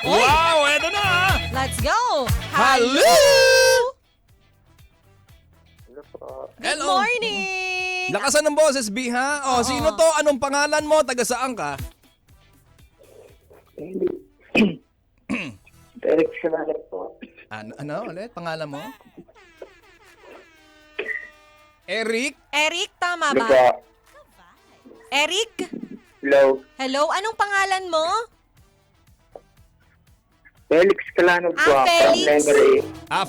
Wow, eto na! Let's go! Hello! Good Hello. morning! Lakasan ng boses, B, ha? O, sino to? Anong pangalan mo? Taga saan ka? Eric Simalet po. Ano ulit? Pangalan mo? Eric? Eric, tama ba? Luka. Eric? Hello. Hello, anong pangalan mo? Felix Calanov po. Ah, Felix. From Lemery.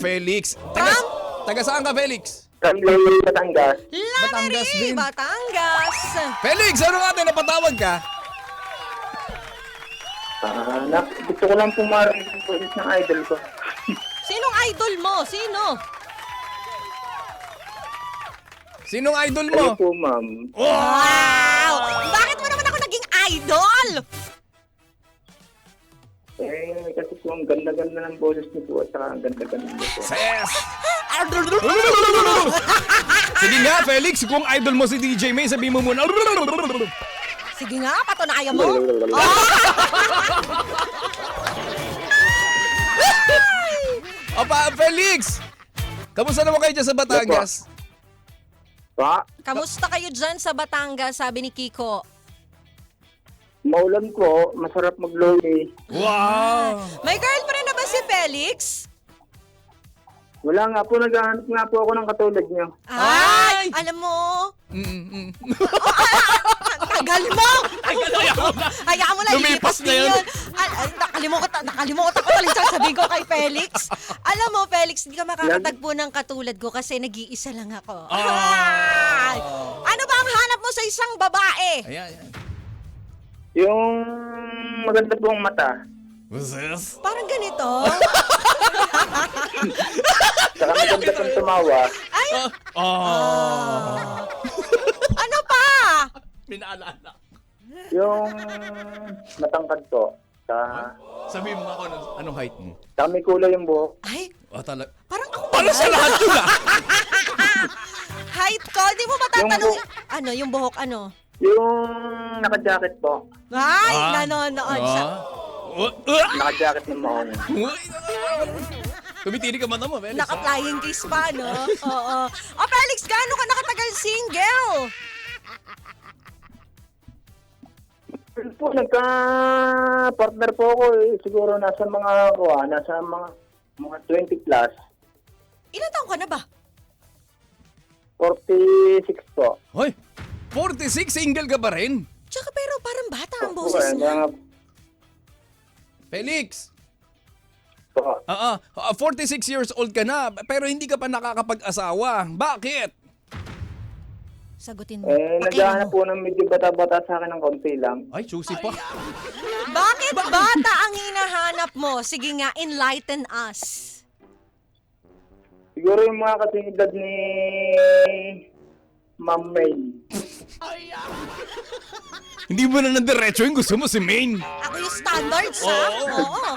Felix. From? Taga saan ka, Felix? From Lemery, Batangas. Batangas Laneri, din. Batangas. Felix, ano nga tayo? Napatawag ka? Gusto ko lang pumarinig yung boses ng idol ko. Sinong idol mo? Sino? Sinong idol mo? Hello po, ma'am. Wow! Bakit mo naman ako naging idol? Kasi po ang ganda-ganda ng boses niyo po at saka ang ganda-ganda niyo po. Ses! Sige nga, Felix, kung idol mo si DJ May, sabihin mo muna. Sige nga, patunayan mo. Opa, Felix! Kamusta naman kayo dyan sa Batangas? Pa, Kamusta kayo dyan sa Batangas, sabi ni Kiko? maulan po, masarap mag-lowy. Wow! May girlfriend na ba si Felix? Wala nga po, naghahanap nga po ako ng katulad niyo. Ay! Alam mo, tagal mo! Hayaan mo na, Lumipas na yun. Nakalimutan ko talagang sasabihin ko kay Felix. Alam mo, Felix, hindi ka makakatagpo ng katulad ko kasi nag-iisa lang ako. Ay! Ano ba ang hanap mo sa isang babae? Ayan, ayan. Yung maganda pong mata. Ses? Parang ganito. Saka maganda pong tumawa. Ay! Oh! Ano pa? Minaalala. Yung matangkad po. Sabihin mo nga ako, anong height mo? Saka may kulay yung buhok. Ay, Talaga. parang ako Para sa lahat yun ah! height ko, di mo matatanong. Ano, yung buhok, ano? Yung naka-jacket po. Ay, nanonood siya. Naka-jacket ng maon. Tumitili ka mata mo, Felix. Naka-flying kiss pa, no? Oo. O, Felix, gaano ka nakatagal single? Po, nagka-partner po ako eh. Siguro nasa mga 20 plus. Ilan taon ka na ba? 46 po. Hoy! 46, single ka ba rin? Tsaka pero parang bata ang boses niya. Felix! Po. 46 years old ka na, pero hindi ka pa nakakapag-asawa. Bakit? Sagutin mo. Naghahanap po ng medyo bata-bata sa akin ng konti lang. Ay, choosy pa. Bakit bata ang hinahanap mo? Sige nga, enlighten us. Siguro yung mga kasing edad ni Ma'am May. Hindi mo na nadiretso yung gusto mo si Maine. Ako yung standards, ha? Oo.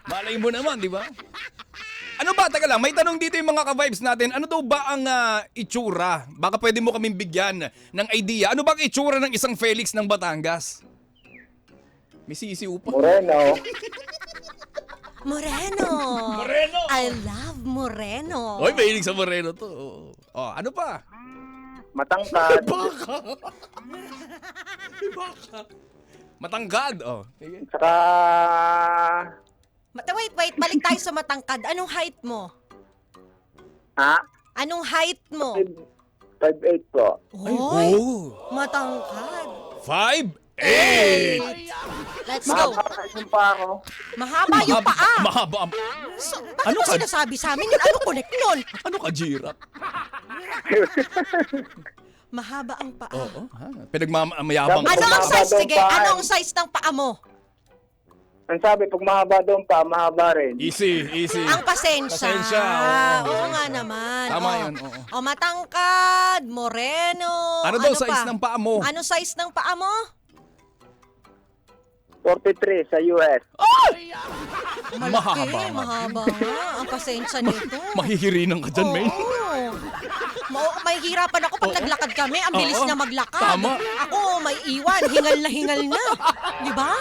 Malay mo naman, di ba? Ano ba? Taka lang, may tanong dito yung mga ka-vibes natin. Ano daw ba ang itsura? Baka pwede mo kaming bigyan ng idea. Ano ba ang itsura ng isang Felix ng Batangas? May sisiw pa. Moreno. Moreno. Moreno! I love Moreno. Oy, mahilig sa Moreno to. Oh, ano pa? Matangkad. Baka. Matangkad. Oh. Sige. Saka Wait, balik tayo sa matangkad. Anong height mo? Anong height mo? 5'8 po. Hoy, Oh. matangkad. 5'8". Let's go. Makakaisin pa ako. Mahaba yung paa. Mahaba ang... So, bakit Ano mo ka? sinasabi sa amin yun? Ano connect nun? Ano ka, Jirap? Mahaba ang paa. Oo. Pinagmamayabang Ano ang Mahaba size? daw Sige, paa. ano ang size ng paa mo? Ang sabi, pag mahaba doon pa, mahaba rin. Easy. Ang pasensya. Pasensya, oo. Oo nga naman. Tama Oo. yun, oo. O, matangkad, moreno. Ano daw pa? size ng paa mo? Ano size ng paa mo? 43 sa US. Malaki, Mahaba nga. mahaba nga. Ang pasensya nito. Mahihirinan ka dyan, Oo. May. Mahihirapan ako pag Oo. naglakad kami. Ang bilis Oo. niya maglakad. Tama. Ako, may iwan. Hingal na. Di ba?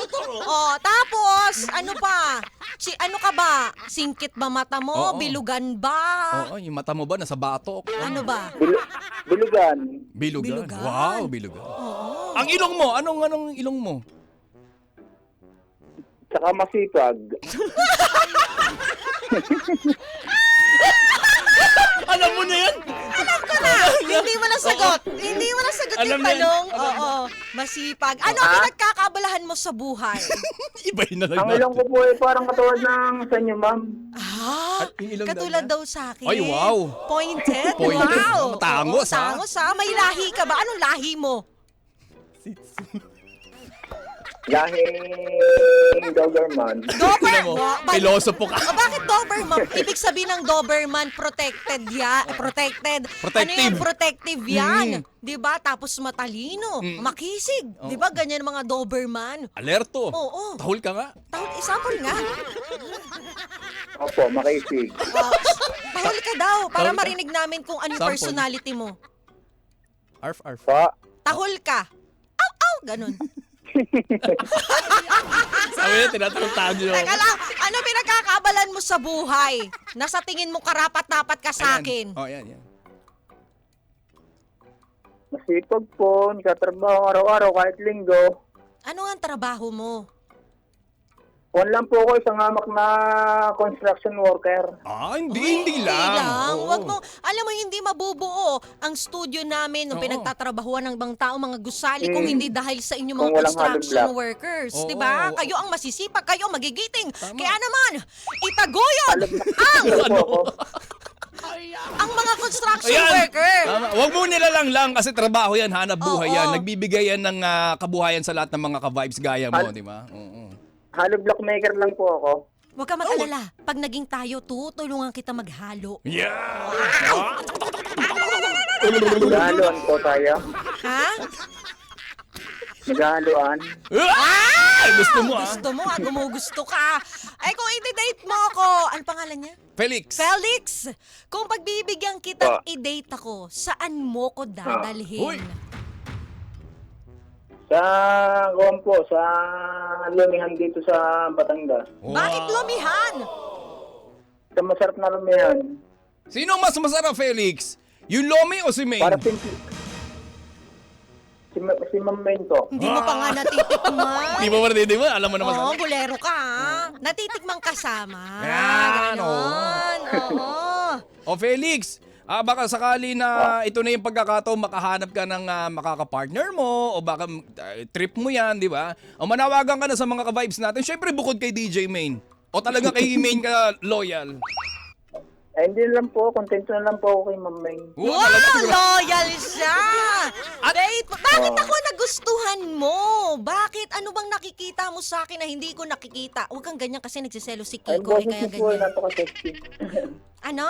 Oh, tapos, ano pa? Ano ka ba? Singkit ba mata mo? Oo. Bilugan ba? Oo, yung mata mo ba nasa batok? Ano ba? Bilugan. Bilugan. Bilugan. Wow, bilugan. Oo. Ang ilong mo, anong ilong mo? Tsaka masipag. Alam mo na yan? Hindi mo nasagot. Hindi mo nasagot Alam yung na yan. tanong. Oo. Masipag. Ano ang pinagkakabalahan mo sa buhay? Ibahin na lang Ang ilong ko po ay parang katulad ng sa inyo, ma'am. Ah, Yung ilong katulad daw daw sa akin. Ay, wow. Pointed? Pointed. Wow. Matangos, Oo, tangos, ha? May lahi ka ba? Anong lahi mo? Lahing Doberman. Doberman? Pilosopo ka. O bakit Doberman? Ibig sabihin ng Doberman, protected ya, protected. Ano yan? Protective. Protective yan. 'Di ba? Tapos matalino, makisig. Oh. 'Di ba? Ganyan mga Doberman. Alerto. Oo. Tahol ka nga. Example nga. Opo, makisig. Tahol ka daw para Tahol ka. marinig namin kung ano yung Sample. personality mo. Arf, arf. Pa. Tahol ka. Aw, aw, ganun. Sabi niya, tinatanong niyo. Teka lang, ano pinagkakabalan mo sa buhay? Nasa tingin mo karapat-dapat ka sa akin. Oh, yan. Masipag po, nagtatrabaho araw-araw kahit linggo. Ano nga ang trabaho mo? One lang po ako, isang hamak na construction worker. Ah, hindi lang. Oo. Wag mo, alam mo, hindi mabubuo ang studio namin nung Oo. pinagtatrabahuan ng bang tao, mga gusali, kung hindi dahil sa inyo mga Kung walang construction hollow block. workers. Oo. Diba? Kayo ang masisipag, kayo ang magigiting. Tama. Kaya naman, itaguyod Ano po ako? ang mga construction Ayan. worker. Tama. Huwag mo nilalang lang kasi trabaho yan, hanap buhay Oo. yan. Nagbibigay yan ng kabuhayan sa lahat ng mga ka-vibes gaya mo, di ba? Oo. Hollow block maker lang po ako. Huwag ka mag-alala. Pag naging tayo, tutulungan kita maghalo. Yeah! Naghahaluan po tayo. Ha? Naghahaluan. Ah! Gusto mo ah? Gusto mo, gumugusto ka. Ay, kung i-date mo ako, ano pangalan niya? Felix. Felix, kung pagbibigyan kitang Pa. i-date ako, saan mo ko dadalhin? Uy. Sa, kuwan po, sa lumihan dito sa Batangas. Bakit lumihan? Sa masarap na lumihan. Sino ang mas masarap, Felix? Yung Lomi o si Maine? Para simple. Si Ma'am Mento. Hindi mo pa nga natitikman. Di mo marhindi mo? Alam mo naman Oo, bulero ka. Natitikmang kasama. Yan, Ganon. Oo. O Felix, baka sakali na ito na yung pagkakataon makahanap ka ng makaka-partner mo o baka trip mo yan, di ba? O manawagan ka na sa mga ka-vibes natin. Syempre bukod kay DJ Maine. O talaga kay Maine ka loyal? Eh, hindi lang po. Kontento na lang po ako kay Ma'am May. Wow, loyal siya! Date, bakit Oh. ako nagustuhan mo? Bakit? Ano bang nakikita mo sa akin na hindi ko nakikita? Huwag kang ganyan kasi nagsiselo si Ay, Kiko. boses Kaya niyo po, ganyan. napaka-sexy. Ano?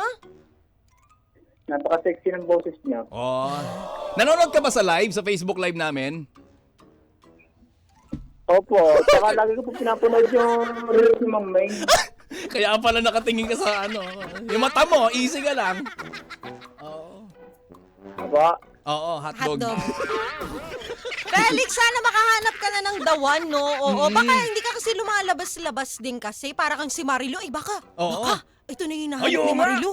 Napaka-sexy ng boses niya. Oh. Nanonood ka ba sa live, sa Facebook live namin? Opo, saka lagi ko po pinapanood yung reels ni Ma'am May. Kaya pala nakatingin ka sa ano. Yung mata mo, easy ka lang. Oo. Aba, Oo, hotdog. Hotdog. Felix, sana makahanap ka na ng the one, no? Oo, baka hindi ka kasi lumalabas-labas din kasi. Para kang si Marilu. Eh, baka. Oo. Baka. Ito na yung hinahanap Ayun ni nga. Marilu.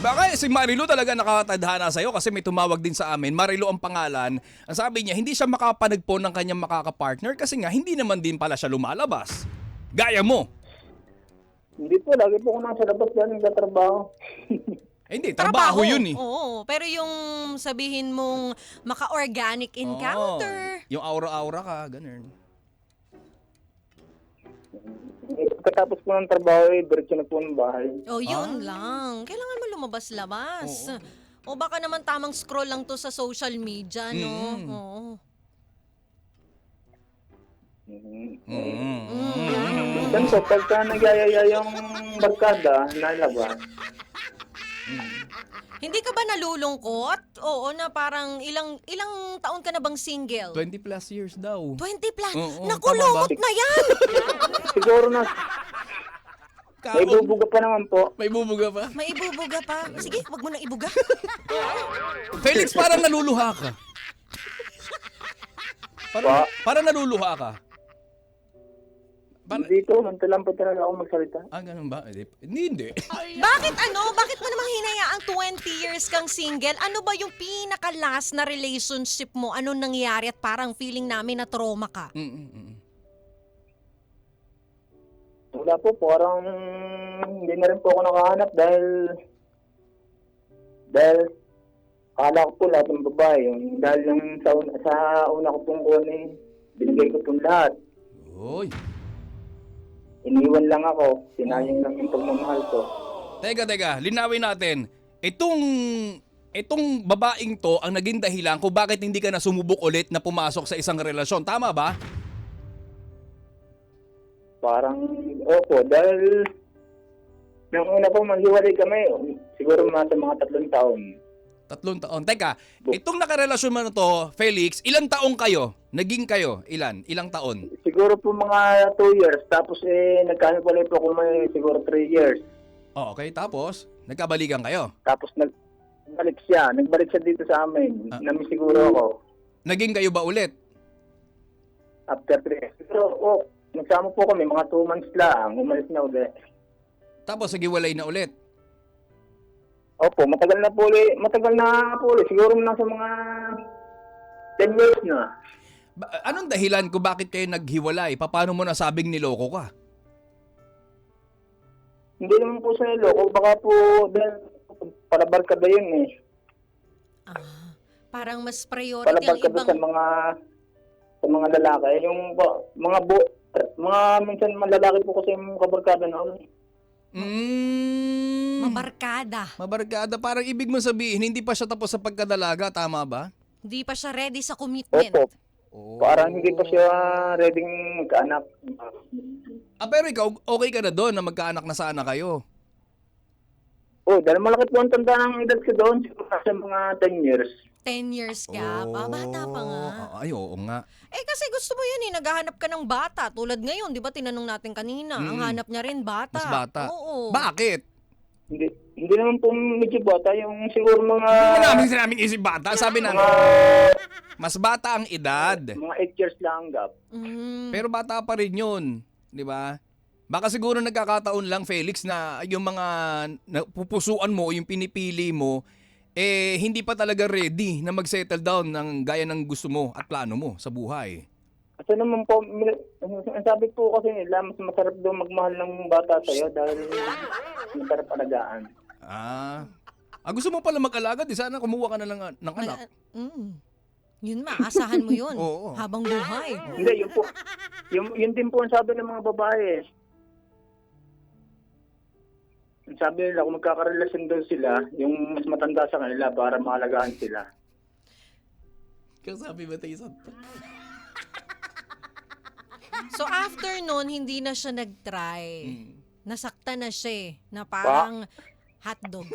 Baka si Marilu talaga nakatadhana sa'yo kasi may tumawag din sa amin. Marilu ang pangalan. Ang sabi niya, hindi siya makapanagpo ng kanyang makaka-partner kasi nga hindi naman din pala siya lumalabas. Gaya mo. hindi po, lagi po ako nasa labas dahil nagtatrabaho. Hindi, trabaho yun eh. Oo, pero yung sabihin mong maka-organic encounter. Oo. Yung aura-aura ka, ganun. Pagkatapos po ng trabaho, diretso na po ng bahay. Oh, yun lang. Kailangan mo lumabas-labas. O baka naman tamang scroll lang to sa social media, no? Oo. Minsan po, pagka nagyayaya yung barkada, nalabas. Hindi ka ba nalulungkot? Oo, na parang ilang taon ka na bang single? 20 plus years daw. 20 plus? Oo, Nakulungot tama ba? na yan! Siguro na, may bubuga pa naman po. May bubuga pa. May ibubuga pa. Sige, wag mo na ibuga. Felix, parang naluluha ka. Parang naluluha ka. Hindi ko, mantalang po talaga ako magsalita. Ganun ba? Hindi. Bakit Bakit mo namang hinayaang 20 years kang single? Ano ba yung pinaka-last na relationship mo? Anong nangyari at parang feeling namin na trauma ka? Wala po, parang hindi na rin po ako nakahanap dahil akala ko po lahat ng babae. Dahil yung sa una ko pong kunin, binigay ko pong lahat. Uy. Iniwan lang ako, sinayang lang yung pagmamahal ko. Teka, linawin natin. Itong babaeng to ang naging dahilan kung bakit hindi ka na sumubok ulit na pumasok sa isang relasyon. Tama ba? Parang, opo, dahil nung una po maghiwalay kami, siguro mga 3 taon. 3 taon. Teka, itong nakarelasyon mo na to, Felix, ilang taong kayo? Naging kayo? Ilang taon? Siguro po mga 2 years, tapos nagkahiwalay po kung may siguro 3 years. Okay, tapos nagkabalikan kayo. Tapos nagbalik siya dito sa amin, nami siguro ako. Naging kayo ba ulit? After 3 years. Pero, nagsama po kami, mga 2 months lang, umalis na ulit. Tapos naghiwalay na ulit? Opo, matagal na po ulit. Siguro nasa mga 10 years na. Anong dahilan kung bakit kayo naghiwalay? Paano mo nasabing niloko ka? Hindi naman po sa niloko, baka po dahil palabarkada yun eh. Parang mas priority ang Palabarkada ibang... sa mga lalaki. Yung mga minsan mga lalaki po kasi yung kabarkada na ako. Mabarkada. Mabarkada. Parang ibig mo sabihin, hindi pa siya tapos sa pagkadalaga, tama ba? Hindi pa siya ready sa commitment. Opo. Parang hindi pa siya ready magkaanak. Pero ikaw, okay ka na doon na magkaanak na sana kayo? Dahil malaki po ang tanda ng edad ko doon. Siguro sa mga 10 years. 10 years gap. Bata pa nga. Ay, oo nga. Kasi gusto mo yun naghahanap ka ng bata. Tulad ngayon, di ba tinanong natin kanina, ang hanap niya rin bata. Mas bata. Oo. Bakit? Hindi naman po medyo bata. Yung siguro mga... Sinaming isip bata. Sabi na, mas bata ang edad. Mga 8 years lang ang gap. Pero bata pa rin yun. Di ba? Baka siguro nagkakataon lang, Felix, na yung mga pupusuan mo, yung pinipili mo, hindi pa talaga ready na mag-settle down ng gaya ng gusto mo at plano mo sa buhay. Kasi naman po, ang sabi po kasi nila, mas masarap daw magmahal ng bata sa'yo dahil masarap alagaan. Gusto mo pala mag-alaga, di sana kumuha ka na lang ng anak. Yun asahan mo yun. Oo. Habang buhay. Hindi, yun po. Yun din po ang sabi ng mga babae. Ang sabi nila, kung magkakarelasyon daw sila, yung mas matanda sa kanila para maalagaan sila. Kasabi ba tayo So after nun, hindi na siya nag-try. Nasaktan na siya na parang hotdog.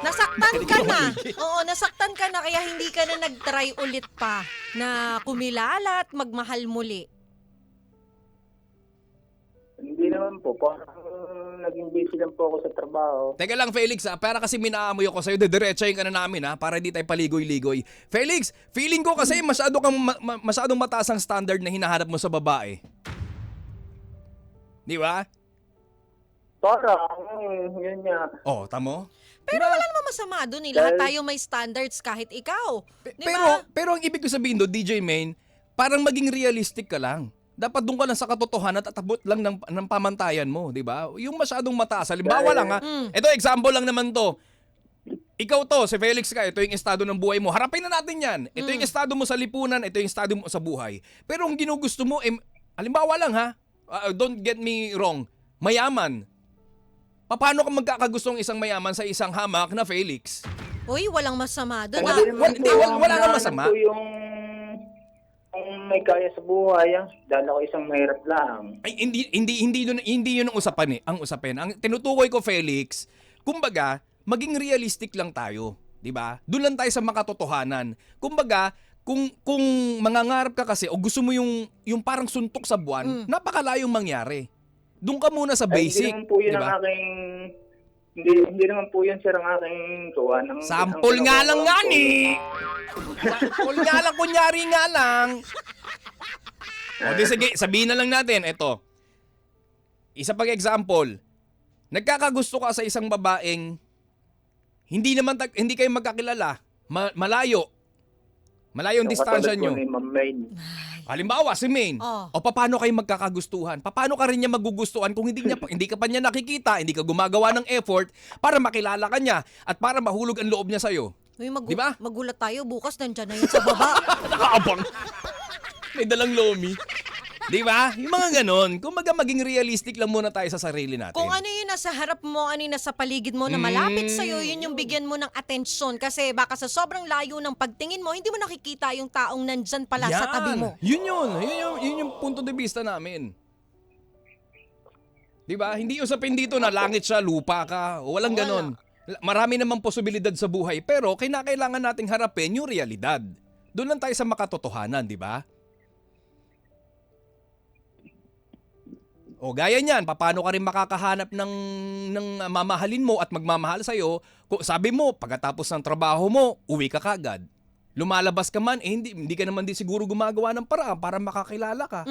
Nasaktan ka na. Oo, nasaktan ka na kaya hindi ka na nag-try ulit pa na kumilala at magmahal muli. Hindi naman po. Parang naging busy lang po ako sa trabaho. Teka lang, Felix, para kasi minaamoy ako sa'yo, didiretsahin ka na namin para hindi tayo paligoy-ligoy. Felix, feeling ko kasi masyadong mataas ang standard na hinahanap mo sa babae. Di ba? Yun nga. Tamo? Pero wala namang masama doon. Lahat tayo may standards kahit ikaw. Di ba? Pero ang ibig ko sabihin doon, DJ Main, parang maging realistic ka lang. Dapat doon ka lang sa katotohanan at abot lang ng pamantayan mo, di ba? Yung masyadong mataas. Halimbawa lang ito example lang naman to. Ikaw to, si Felix ka, ito yung estado ng buhay mo. Harapin na natin yan. Ito yung estado mo sa lipunan, ito yung estado mo sa buhay. Pero ang ginugusto mo, halimbawa lang don't get me wrong, mayaman. Paano ka magkakagustong isang mayaman sa isang hamak na Felix? Uy, walang masama doon. Wala nga masama. Kung may kaya sa buhay, dahil ako isang mahirap lang. Ay, hindi yun ang usapan Ang usapan, ang tinutukoy ko, Felix, kumbaga, maging realistic lang tayo, 'di ba? Doon lang tayo sa makatotohanan. Kumbaga, kung mangangarap ka kasi o gusto mo yung parang suntok sa buwan, napakalayong mangyari. Doon ka muna sa basic, hindi naman po yun 'di ba? Ang aking hindi naman po yun sir ang aking tuwan. Sample nga lang nga ni. Sample nga lang, kunyari nga lang. O di sige, sabihin na lang natin, eto. isa pang example, nagkakagusto ka sa isang babaeng hindi kayo magkakilala, malayo. Malayo ang distansya nyo. Ni Ma'am Maid. Halimbawa, si Maine. Oh. O paano kayo magkakagustuhan? Paano ka rin niya magugustuhan kung hindi ka pa niya nakikita, hindi ka gumagawa ng effort para makilala ka niya at para mahulog ang loob niya sa'yo? Uy, Di ba? magulat tayo. Bukas nandyan na yun sa baba. Nakaabang. May dalang lomi. Di ba? Yung mga ganon. Kung maging realistic lang muna tayo sa sarili natin. Kung ano yung nasa harap mo, ano yung nasa paligid mo na malapit sa'yo, yun yung bigyan mo ng atensyon. Kasi baka sa sobrang layo ng pagtingin mo, hindi mo nakikita yung taong nandyan pala sa tabi mo. Yun yung punto de vista namin. Di ba? Hindi usapin dito na langit siya, lupa ka. Walang ganon. Marami namang posibilidad sa buhay, pero kinakailangan nating harapin yung realidad. Doon lang tayo sa makatotohanan, di ba? O gaya niyan, paano ka rin makakahanap ng mamahalin mo at magmamahal sa'yo? Sabi mo, pagkatapos ng trabaho mo, uwi ka kagad. Lumalabas ka man, hindi ka naman din siguro gumagawa ng paraan para makakilala ka.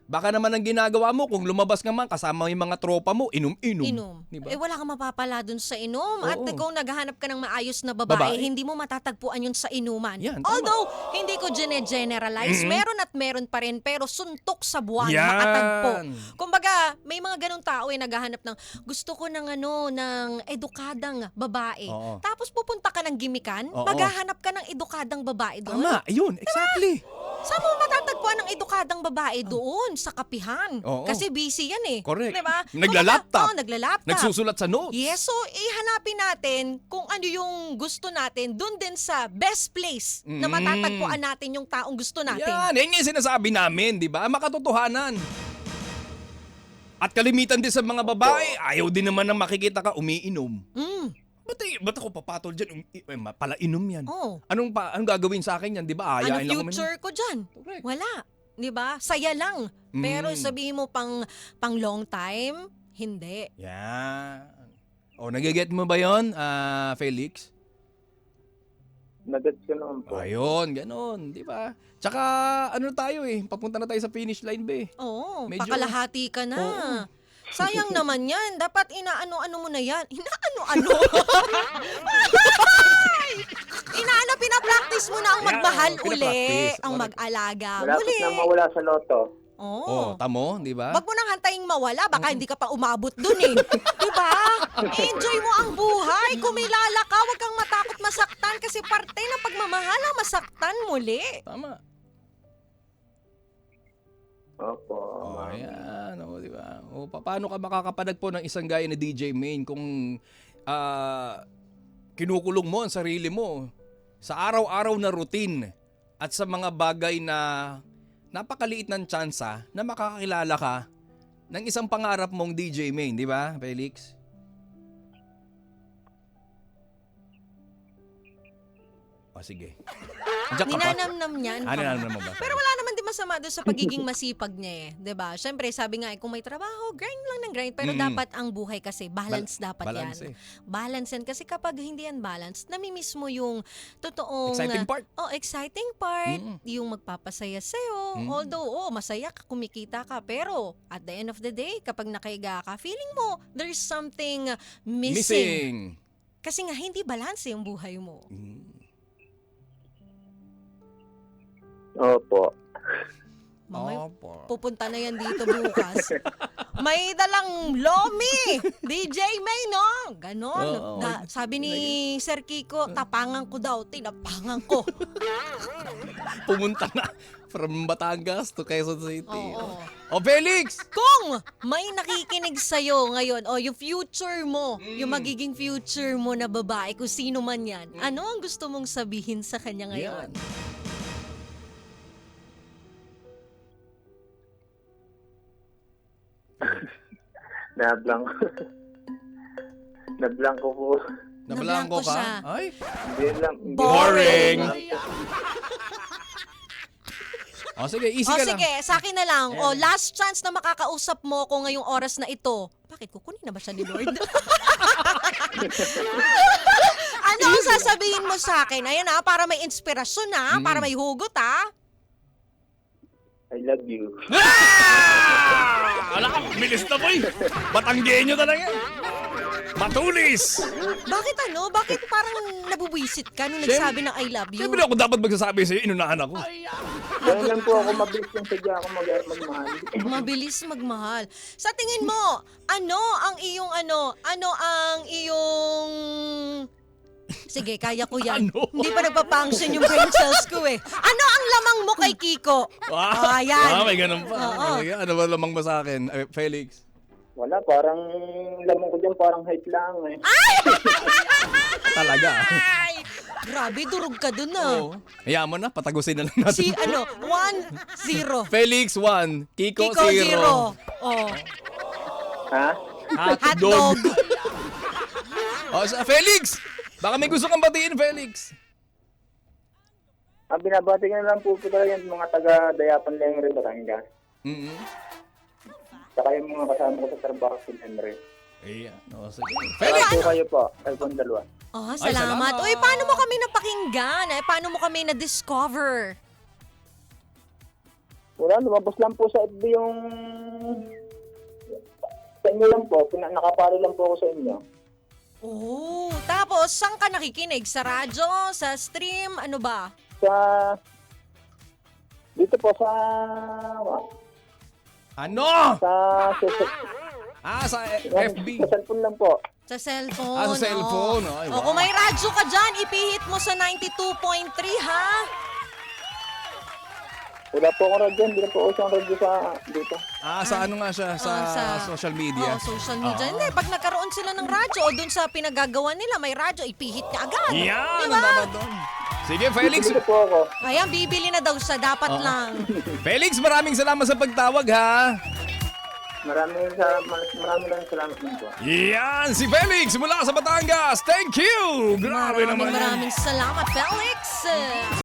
Baka naman ang ginagawa mo, kung lumabas ka man, kasama yung mga tropa mo, inom-inom. Diba? Wala kang mapapala dun sa inom. Oo. At kung naghahanap ka ng maayos na babae, hindi mo matatagpuan yun sa inuman. Yan, tama. Although, hindi ko generalize, meron at meron pa rin, pero suntok sa buwan, Yan. makatagpo. Kumbaga, may mga ganong tao naghahanap ng, gusto ko ng ng edukadang babae. Oo. Tapos pupunta ka ng gimikan, Oo. maghahanap ka ng edukadang babae doon. Tama, yun, exactly. Saan mo matatagpuan ng edukadang babae doon sa kapihan? Oo. Kasi busy yan eh. Correct. Diba? Nagla-laptop. Oo, nagla-laptop. Nagsusulat sa notes. Yes, so ihanapin natin kung ano yung gusto natin doon din sa best place na matatagpuan natin yung taong gusto natin. Yan yung sinasabi namin, di ba? Makatotohanan. At kalimitan din sa mga babae, ayaw din naman na makikita ka umiinom. Ba't ako papatol dyan? Palainom yan. Oh. Anong gagawin sa akin yan? Di ba? Ayain lang Ano future ko dyan? Correct. Wala. Di ba? Saya lang. Pero sabihin mo pang long time, hindi. Yan. O, nagiget mo ba yun, Felix? Nagad ko naman po. Ayun, ganon. Di ba? Tsaka, ano tayo papunta na tayo sa finish line, be. Oo, Medyo- pakalahati ka na. Oo. Sayang naman yan. Dapat inaano-ano mo na yan. Inaano-ano? Pinapractice mo na ang Yeah, magmahal uli. pinapractice. Ang Correct. mag-alaga Malapit muli. na mawala sa loto. Oo. Tamo, di ba? Wag mo nang hantayin mawala. Baka hindi ka pa umabot dun eh. Diba? Enjoy mo ang buhay. Kumilala ka. Huwag kang matakot masaktan kasi parte ng pagmamahal ang masaktan muli. Tama. Opo. Oh, ayan. O, di ba? O, paano ka makakapanagpo ng isang gaya na DJ Maine kung kinukulong mo ang sarili mo sa araw-araw na routine at sa mga bagay na napakaliit ng tsansa na makakakilala ka ng isang pangarap mong DJ Maine, di ba, Felix? O, sige. Diyan ka pa. Ninanamnam niyan. Ninanamnam mo ba? Pero wala naman din masama doon sa pagiging masipag niya eh. 'Di ba? Siyempre, sabi nga kung may trabaho, grind lang ng grind. Pero dapat ang buhay kasi, balance dapat balance yan. Balance yan. Kasi kapag hindi yan balance, namimiss mo yung totoong... Exciting part. Exciting part. Yung magpapasaya sa'yo. Although, masaya ka, kumikita ka. Pero, at the end of the day, kapag nakahiga ka, feeling mo, there's something missing. Kasi nga, hindi balance yung buhay mo. Opo. Mamay, Opo. pupunta na yan dito bukas. May dalang lomi! DJ May, no? Ganon. Oo. Sabi ni Sir Kiko, tapangan ko daw. Tinapangan ko. Pumunta na from Batangas to Quezon City. Oo. O, Felix! Kung may nakikinig sa'yo ngayon, o yung future mo, yung magiging future mo na babae, kung sino man yan, ano ang gusto mong sabihin sa kanya ngayon? Yan. Nablanko. Nablanko po. Nabalangko Nablangko ka? siya. Ay, Hindi lang. Boring. o sige, easy O ka lang. sige, sa akin na lang. O last chance na makakausap mo ko ngayong oras na ito. Bakit kukunin na ba siya ni Lord? Ano ang sasabihin mo sa akin? Ayan para may inspirasyon para may hugot I love you. Ala ka, bilis na boy. Batanggenyo talaga. Matulis. Bakit ano? Bakit parang nabubwisit ka nung nagsabi ng I love you? Siyempre ako dapat magsasabi sa'yo, inunahan ako. Kaya lang po ako mabilis yung sadya ako magmahal. Mabilis magmahal. Sa tingin mo, ano ang iyong... Sige, kaya ko yan. Ano? Hindi pa nagpa-function yung brain cells ko eh. Ano ang lamang mo kay Kiko? Ayan. May ganun pa. Oo. Sige, ano ba lamang mo sa akin, Felix? Wala, parang lamang ko dyan, parang height lang eh. Talaga. Ay! Grabe, durog ka dun ah. Hayaan mo na, patagusin na lang natin. Si 1-0. Felix 1, Kiko Kiko 0. 0. Oh. Ha? Hotdog. Felix! Baka may gusto kang batiin, Felix. Binabati ka na lang po talaga yung mga taga-Dayapan Lengre, Batangas. Mm-hmm. Saka yung mga kasama ko sa trabaho sa Henry. Ayan. Sige. Felix! Po kayo po, kayo po ang dalawa. Oh, Ay, salamat. salamat. Uy, paano mo kami napakinggan? Paano mo kami na-discover? Wala, lumabas lang po sa FB yung... Sa inyo lang po, nakapalo lang po ako sa inyo. Oh, tapos saan ka nakikinig? Sa radyo? Sa stream? Ano ba? Sa... Dito po sa... Ano? Sa... Sa FB. Sa cellphone lang po. Sa cellphone. Sa cellphone. Ay, wow. Kung may radyo ka dyan, ipihit mo sa 92.3 ha? Wala po ako radyo, hindi na po ako siyang radyo sa dito. Sa ano nga siya? Sa social media. Oo, social media. Hindi, pag nagkaroon sila ng radyo o dun sa pinagagawa nila, may radyo, ipihit ka agad. Yan, Diba? ang dapat doon. Sige, Felix. Dito po ako. Ayan, bibili na daw siya. Dapat lang. Felix, maraming salamat sa pagtawag, ha? Maraming lang salamat po. Yan, si Felix mula sa Batangas. Thank you! Grabe naman. Maraming salamat, Felix.